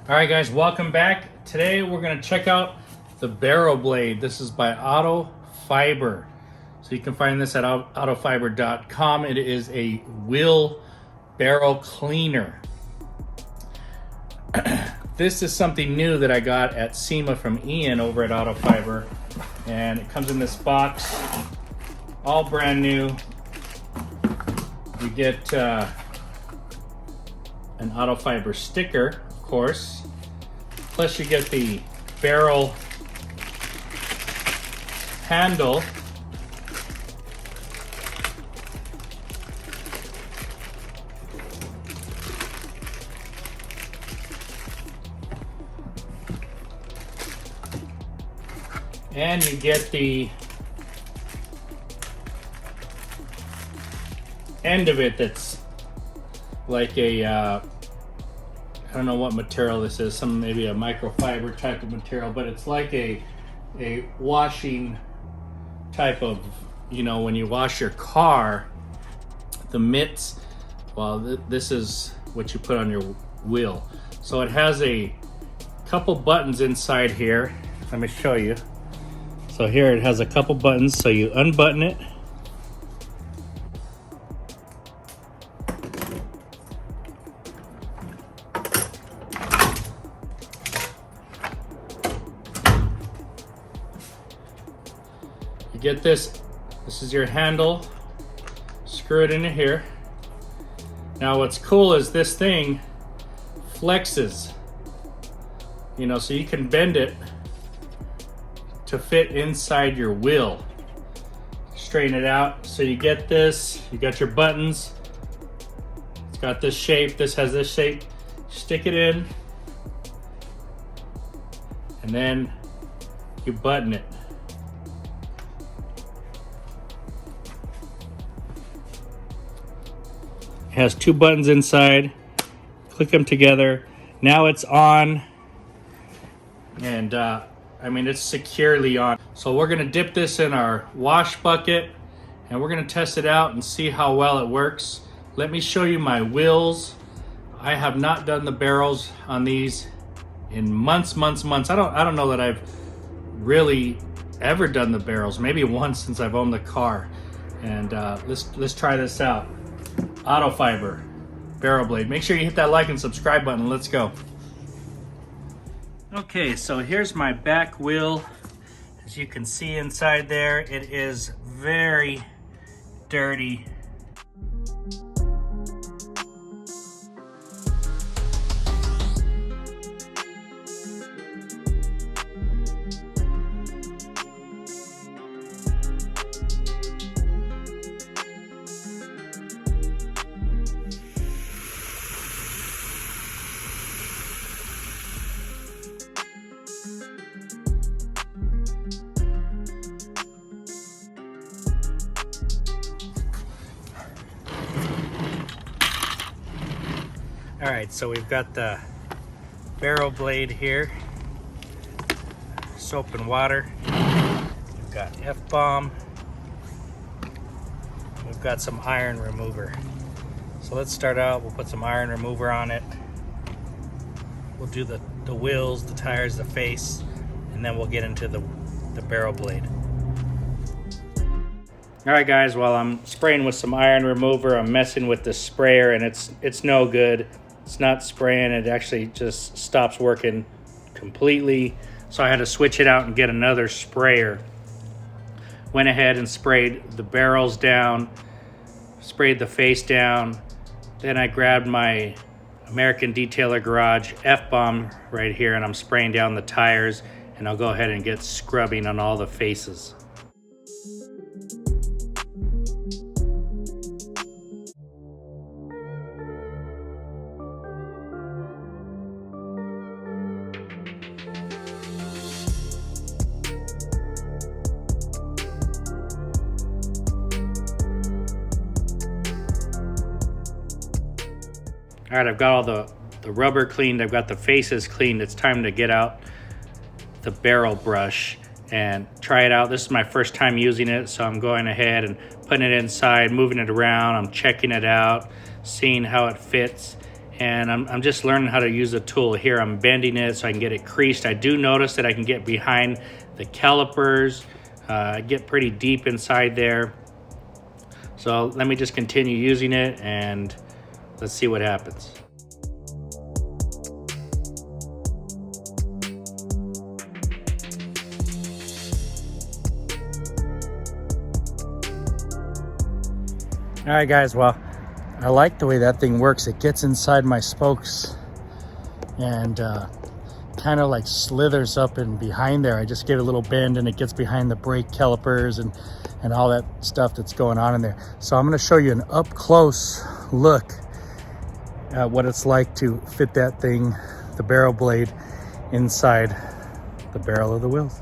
All right, guys, welcome back. Today we're going to check out the barrel blade. This is by Autofiber. So you can find this at autofiber.com. It is a wheel barrel cleaner. This is something new that I got at SEMA from Ian over at Autofiber. And it comes in this box, all brand new. You get an Autofiber sticker, of course. Plus you get the barrel handle. And you get the end of it that's like a, I don't know what material this is, maybe a microfiber type of material, but it's like a washing type of, when you wash your car, the mitts, well, this is what you put on your wheel. So it has a couple buttons inside here. Let me show you. So here it has a couple buttons, so you unbutton it. You get this is your handle, screw it into here. Now what's cool is this thing flexes, so you can bend it to fit inside your wheel. Straighten it out. So you get this, you got your buttons. It's got this shape, this has this shape. Stick it in, and then you button it. It has two buttons inside. Click them together. Now it's on, and it's securely on. So we're gonna dip this in our wash bucket and we're gonna test it out and see how well it works. Let me show you my wheels. I have not done the barrels on these in months. I don't know that I've really ever done the barrels. Maybe once since I've owned the car. And let's try this out. Autofiber barrel blade. Make sure you hit that like and subscribe button. Let's go. Okay, so here's my back wheel. As you can see inside there, it is very dirty. All right, so we've got the barrel blade here, soap and water. We've got F-bomb. We've got some iron remover. So let's start out, we'll put some iron remover on it. We'll do the wheels, the tires, the face, and then we'll get into the barrel blade. All right, guys, while I'm spraying with some iron remover, I'm messing with the sprayer, and it's no good. It's not spraying, it actually just stops working completely. So I had to switch it out and get another sprayer. Went ahead and sprayed the barrels down, sprayed the face down. Then I grabbed my American Detailer Garage F-bomb right here, and I'm spraying down the tires, and I'll go ahead and get scrubbing on all the faces. All right, I've got all the rubber cleaned. I've got the faces cleaned. It's time to get out the barrel brush and try it out. This is my first time using it, so I'm going ahead and putting it inside, moving it around. I'm checking it out, seeing how it fits. and I'm just learning how to use the tool here. I'm bending it so I can get it creased. I do notice that I can get behind the calipers, get pretty deep inside there. So let me just continue using it and let's see what happens. All right, guys, well, I like the way that thing works. It gets inside my spokes and kind of like slithers up and behind there. I just get a little bend and it gets behind the brake calipers and all that stuff that's going on in there. So I'm going to show you an up close look at what it's like to fit that thing, the barrel blade, inside the barrel of the wheels.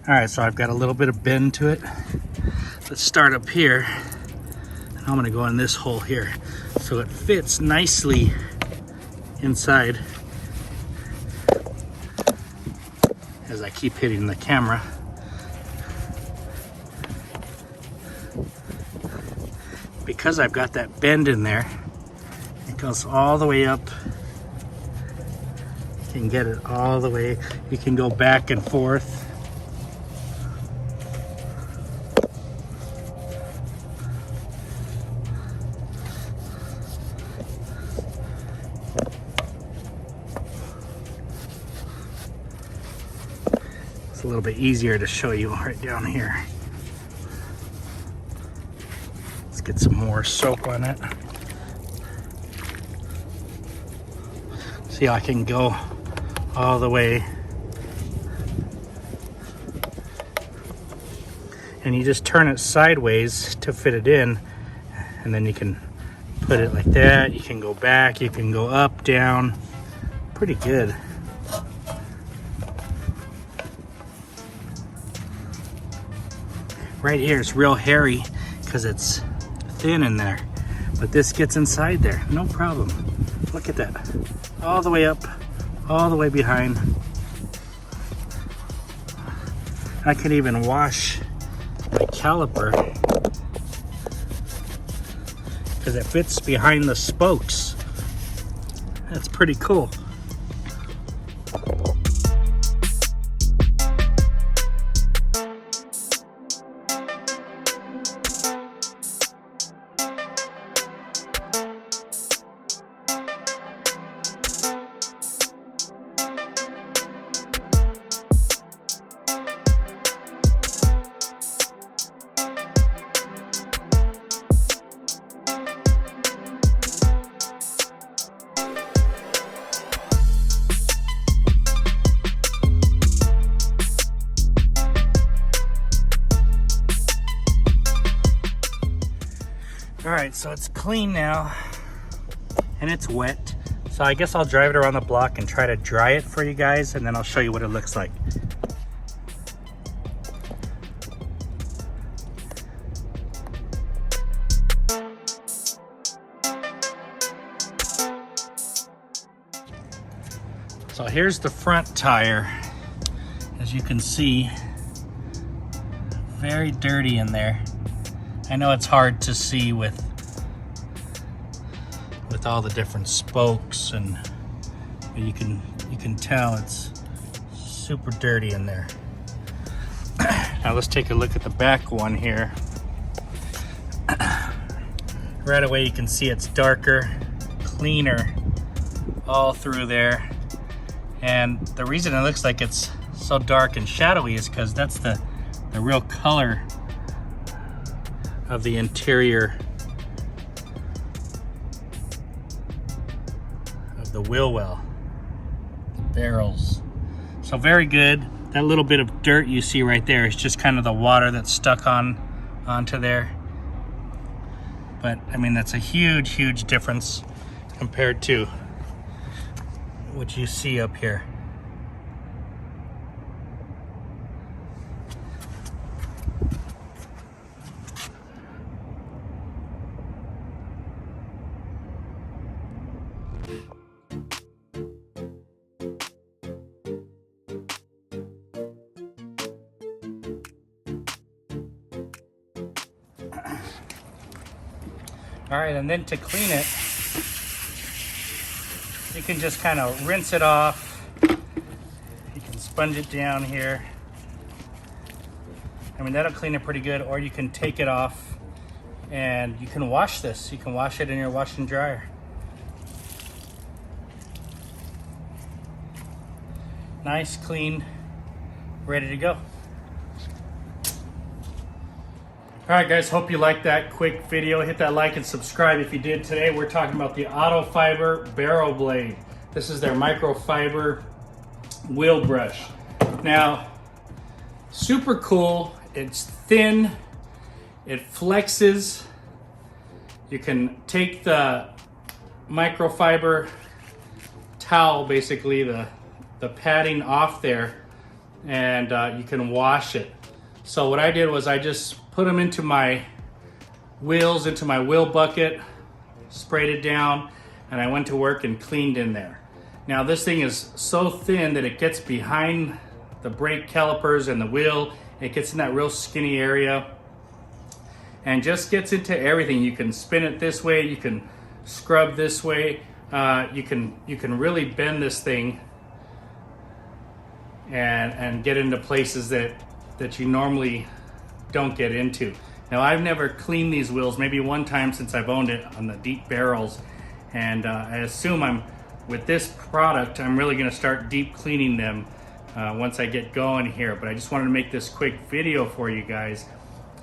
All right, so I've got a little bit of bend to it. Let's start up here. I'm gonna go in this hole here. So it fits nicely inside as I keep hitting the camera. Because I've got that bend in there, it goes all the way up. You can get it all the way. You can go back and forth. It's a little bit easier to show you right down here. Let's get some more soap on it. See how I can go all the way. And you just turn it sideways to fit it in, and then you can put it like that. You can go back, you can go up, down. Pretty good. Right here it's real hairy because it's thin in there, but this gets inside there, no problem. Look at that, all the way up, all the way behind. I can even wash my caliper because it fits behind the spokes. That's pretty cool. All right, so it's clean now and it's wet. So I guess I'll drive it around the block and try to dry it for you guys, and then I'll show you what it looks like. So here's the front tire. As you can see, very dirty in there. I know it's hard to see with all the different spokes, and you can tell it's super dirty in there. Now let's take a look at the back one here. Right away you can see it's darker, cleaner all through there. And the reason it looks like it's so dark and shadowy is because that's the real color of the interior of the wheel well, the barrels. So very good. That little bit of dirt you see right there is just kind of the water that's stuck onto there. But I mean, that's a huge difference compared to what you see up here. All right, and then to clean it, you can just kind of rinse it off. You can sponge it down here. I mean, that'll clean it pretty good, or you can take it off and you can wash this. You can wash it in your wash and dryer. Nice, clean, ready to go. All right, guys, hope you liked that quick video. Hit that like and subscribe if you did. Today, we're talking about the Autofiber barrel blade. This is their microfiber wheel brush. Now, super cool. It's thin. It flexes. You can take the microfiber towel, basically the padding off there, and you can wash it. So what I did was I just put them into my wheels, into my wheel bucket, sprayed it down, and I went to work and cleaned in there. Now this thing is so thin that it gets behind the brake calipers and the wheel. It gets in that real skinny area and just gets into everything. You can spin it this way, you can scrub this way, you can really bend this thing and get into places that you normally don't get into. Now, I've never cleaned these wheels, maybe one time since I've owned it on the deep barrels, and I assume with this product, I'm really gonna start deep cleaning them once I get going here, but I just wanted to make this quick video for you guys.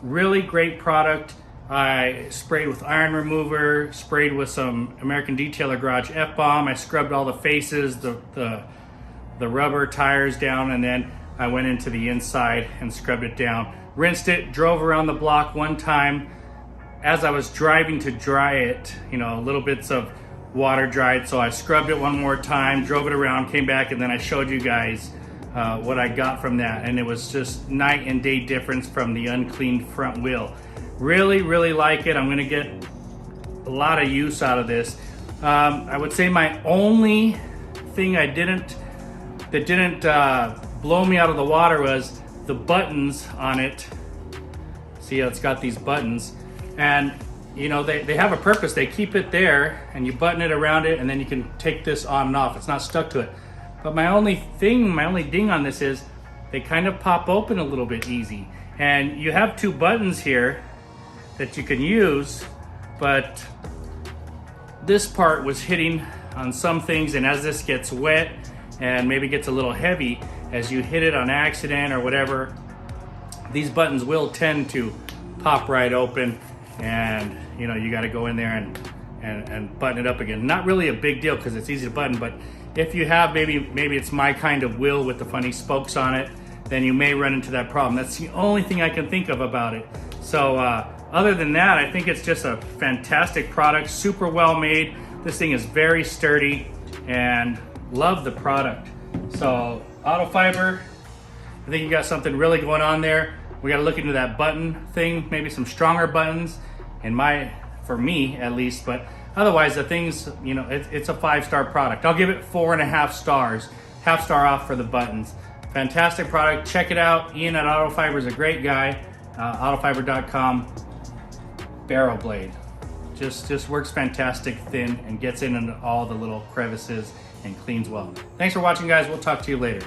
Really great product. I sprayed with iron remover, sprayed with some American Detailer Garage F-Bomb. I scrubbed all the faces, the rubber tires down, and then I went into the inside and scrubbed it down. Rinsed it, drove around the block one time. As I was driving to dry it, little bits of water dried, so I scrubbed it one more time, drove it around, came back, and then I showed you guys what I got from that. And it was just night and day difference from the uncleaned front wheel. Really, really like it. I'm gonna get a lot of use out of this. I would say my only thing that didn't blow me out of the water was the buttons on it. See how it's got these buttons, and they have a purpose. They keep it there and you button it around it, and then you can take this on and off. It's not stuck to it. But my only ding on this is they kind of pop open a little bit easy, and you have two buttons here that you can use, but this part was hitting on some things, and as this gets wet and maybe gets a little heavy, as you hit it on accident or whatever, these buttons will tend to pop right open, and you got to go in there and button it up again. Not really a big deal because it's easy to button, but if you have maybe it's my kind of wheel with the funny spokes on it, then you may run into that problem. That's the only thing I can think of about it. So other than that, I think it's just a fantastic product, super well made. This thing is very sturdy, and love the product. So Autofiber, I think you got something really going on there. We got to look into that button thing, maybe some stronger buttons, for me at least. But otherwise, the thing's, it's a 5-star product. I'll give it 4.5 stars, half star off for the buttons. Fantastic product. Check it out. Ian at Autofiber is a great guy. Autofiber.com. Barrel blade, just works fantastic, thin, and gets in into all the little crevices and cleans well. Thanks for watching, guys. We'll talk to you later.